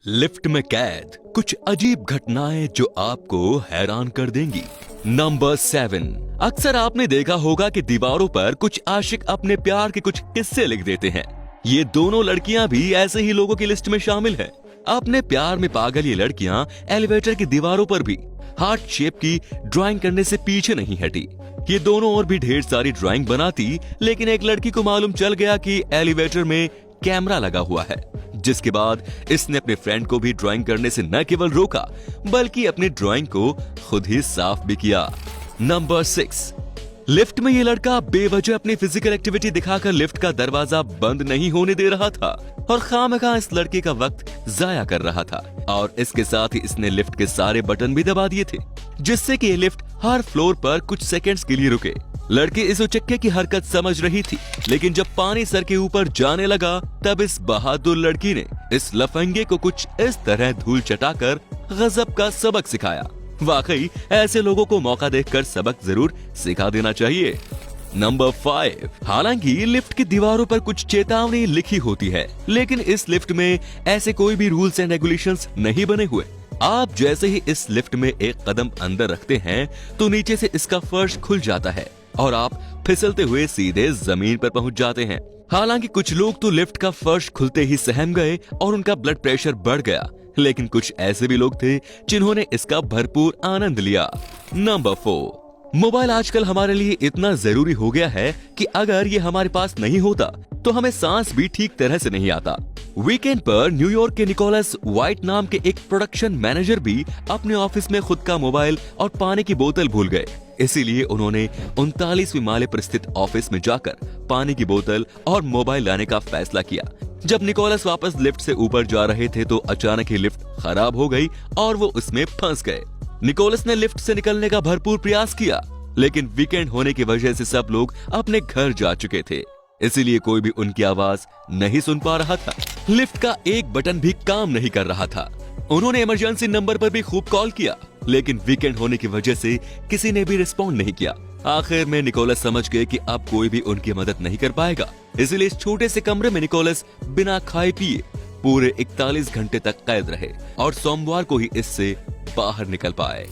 Lift में कैद कुछ अजीब घटनाएं जो आपको हैरान कर देंगी। नंबर 7। अक्सर आपने देखा होगा कि दीवारों पर कुछ आशिक अपने प्यार के कुछ किस्से लिख देते हैं। ये दोनों लड़कियां भी ऐसे ही लोगों की लिस्ट में शामिल हैं। अपने प्यार में पागल ये लड़कियां एलिवेटर की दीवारों पर भी हार्ट शेप की ड्राइंग करने से पीछे नहीं हटी। ये दोनों और भी ढेर सारी ड्राइंग बनाती, लेकिन एक लड़की को मालूम चल गया कि एलिवेटर में कैमरा लगा हुआ है, जिसके बाद इसने अपने फ्रेंड को भी ड्राइंग करने से न केवल रोका बल्कि अपनी ड्राइंग को खुद ही साफ भी किया। नंबर 6। लिफ्ट में ये लड़का बेवजह अपनी फिजिकल एक्टिविटी दिखाकर लिफ्ट का दरवाजा बंद नहीं होने दे रहा था और खामखा इस लड़के का वक्त जाया कर रहा था, और इसके साथ ही इसने लिफ्ट के सारे बटन भी दबा दिए थे, जिससे कि ये लिफ्ट हर फ्लोर पर कुछ सेकंड्स के लिए रुके। लड़की इस उचक्के की हरकत समझ रही थी, लेकिन जब पानी सर के ऊपर जाने लगा तब इस बहादुर लड़की ने इस लफंगे को कुछ इस तरह धूल चटाकर गजब का सबक सिखाया। वाकई ऐसे लोगों को मौका देखकर सबक जरूर सिखा देना चाहिए। नंबर 5। हालांकि लिफ्ट की दीवारों पर कुछ चेतावनी लिखी होती है, लेकिन इस लिफ्ट में ऐसे कोई भी रूल्स एंड रेगुलेशंस नहीं बने हुए। आप जैसे ही इस लिफ्ट में एक कदम अंदर रखते हैं तो नीचे से इसका फर्श खुल जाता है और आप फिसलते हुए सीधे जमीन पर पहुंच जाते हैं। हालांकि कुछ लोग तो लिफ्ट का फर्श खुलते ही सहम गए और उनका ब्लड प्रेशर बढ़ गया, लेकिन कुछ ऐसे भी लोग थे जिन्होंने इसका भरपूर आनंद लिया। नंबर 4। मोबाइल आजकल हमारे लिए इतना जरूरी हो गया है कि अगर ये हमारे पास नहीं होता तो हमें सांस भी ठीक तरह से नहीं आता। वीकेंड पर न्यूयॉर्क के निकोलस व्हाइट नाम के एक प्रोडक्शन मैनेजर भी अपने ऑफिस में खुद का मोबाइल और पानी की बोतल भूल गए। इसीलिए उन्होंने 39वीं माले पर स्थित ऑफिस में जाकर पानी की बोतल और मोबाइल लाने का फैसला किया। जब निकोलस वापस लिफ्ट से ऊपर जा रहे थे तो अचानक ही लिफ्ट खराब हो गई और वो उसमें फंस गए। निकोलस ने लिफ्ट से निकलने का भरपूर प्रयास किया, लेकिन वीकेंड होने की वजह से सब लोग अपने घर जा चुके थे, इसीलिए कोई भी उनकी आवाज नहीं सुन पा रहा था। लिफ्ट का एक बटन भी काम नहीं कर रहा था। उन्होंने इमरजेंसी नंबर पर भी खूब कॉल किया, लेकिन वीकेंड होने की वजह से किसी ने भी रिस्पॉन्ड नहीं किया। आखिर में निकोलस समझ गए कि अब कोई भी उनकी मदद नहीं कर पाएगा, इसलिए इस छोटे से कमरे में निकोलस बिना खाए पिए पूरे 41 घंटे तक कैद रहे और सोमवार को ही इससे बाहर निकल पाए।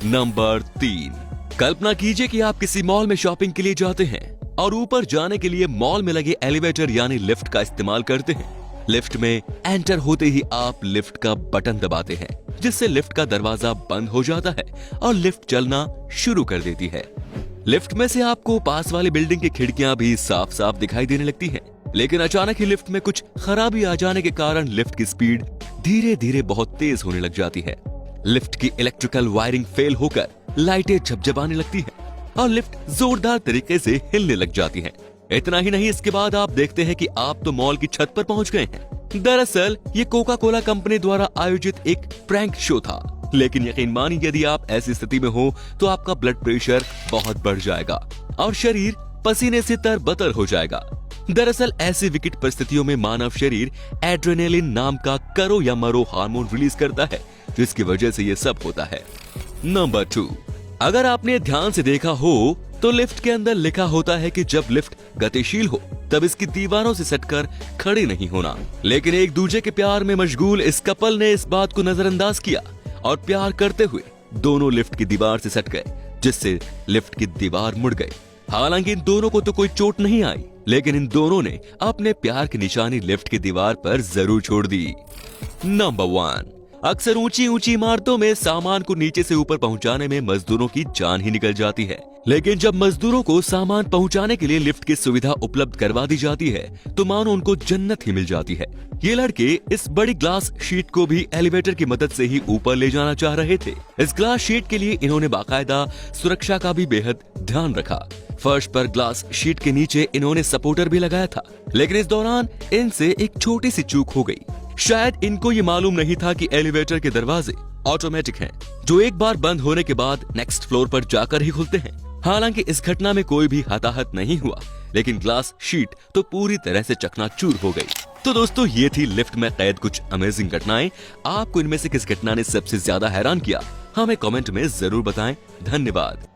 नंबर 3। कल्पना कीजिए कि आप किसी मॉल में शॉपिंग के लिए जाते हैं और ऊपर जाने के लिए मॉल में लगे एलिवेटर यानी लिफ्ट का इस्तेमाल करते हैं। लिफ्ट में एंटर होते ही आप लिफ्ट का बटन दबाते हैं, जिससे लिफ्ट का दरवाजा बंद हो जाता है और लिफ्ट चलना शुरू कर देती है। लिफ्ट में से आपको पास वाली बिल्डिंग की खिड़कियां भी साफ साफ दिखाई देने लगती हैं, लेकिन अचानक ही लिफ्ट में कुछ खराबी आ जाने के कारण लिफ्ट की स्पीड धीरे धीरे बहुत तेज होने लग जाती है। लिफ्ट की इलेक्ट्रिकल वायरिंग फेल होकर लाइटें झपझपाने लगती हैं और लिफ्ट जोरदार तरीके से हिलने लग जाती है। इतना ही नहीं, इसके बाद आप देखते हैं कि आप तो मॉल की छत पर पहुंच गए हैं। दरअसल ये कोका कोला कंपनी द्वारा आयोजित एक प्रैंक शो था, लेकिन यकीन मानिए यदि आप ऐसी स्थिति में हो तो आपका ब्लड प्रेशर बहुत बढ़ जाएगा और शरीर पसीने से तरबतर हो जाएगा। दरअसल ऐसी विकट परिस्थितियों में मानव शरीर एड्रेनालिन नाम का करो या मरो हार्मोन रिलीज करता है, जिसकी वजह से ये सब होता है। नंबर 2। अगर आपने ध्यान से देखा हो तो लिफ्ट के अंदर लिखा होता है कि जब लिफ्ट गतिशील हो तब इसकी दीवारों से सटकर खड़े नहीं होना, लेकिन एक दूसरे के प्यार में मशगूल इस कपल ने इस बात को नजरअंदाज किया और प्यार करते हुए दोनों लिफ्ट की दीवार से सट गए, जिससे लिफ्ट की दीवार मुड़ गई। हालांकि इन दोनों को तो कोई चोट नहीं आई, लेकिन इन दोनों ने अपने प्यार की निशानी लिफ्ट की दीवार पर जरूर छोड़ दी। नंबर 1। अक्सर ऊंची ऊंची इमारतों में सामान को नीचे से ऊपर पहुंचाने में मजदूरों की जान ही निकल जाती है, लेकिन जब मजदूरों को सामान पहुंचाने के लिए लिफ्ट की सुविधा उपलब्ध करवा दी जाती है तो मानो उनको जन्नत ही मिल जाती है। ये लड़के इस बड़ी ग्लास शीट को भी एलिवेटर की मदद से ही ऊपर ले जाना चाह रहे थे। इस ग्लास शीट के लिए इन्होंने बाकायदा सुरक्षा का भी बेहद ध्यान रखा। फर्श पर ग्लास शीट के नीचे इन्होंने सपोर्टर भी लगाया था, लेकिन इस दौरान इनसे एक छोटी सी चूक हो गई। शायद इनको ये मालूम नहीं था कि एलिवेटर के दरवाजे ऑटोमेटिक हैं, जो एक बार बंद होने के बाद नेक्स्ट फ्लोर पर जाकर ही खुलते हैं। हालांकि इस घटना में कोई भी हताहत नहीं हुआ, लेकिन ग्लास शीट तो पूरी तरह से चकनाचूर हो गई। तो दोस्तों, ये थी लिफ्ट में कैद कुछ अमेजिंग घटनाएं। आपको इनमें से किस घटना ने सबसे ज्यादा हैरान किया, हमें कमेंट में जरूर बताएं। धन्यवाद।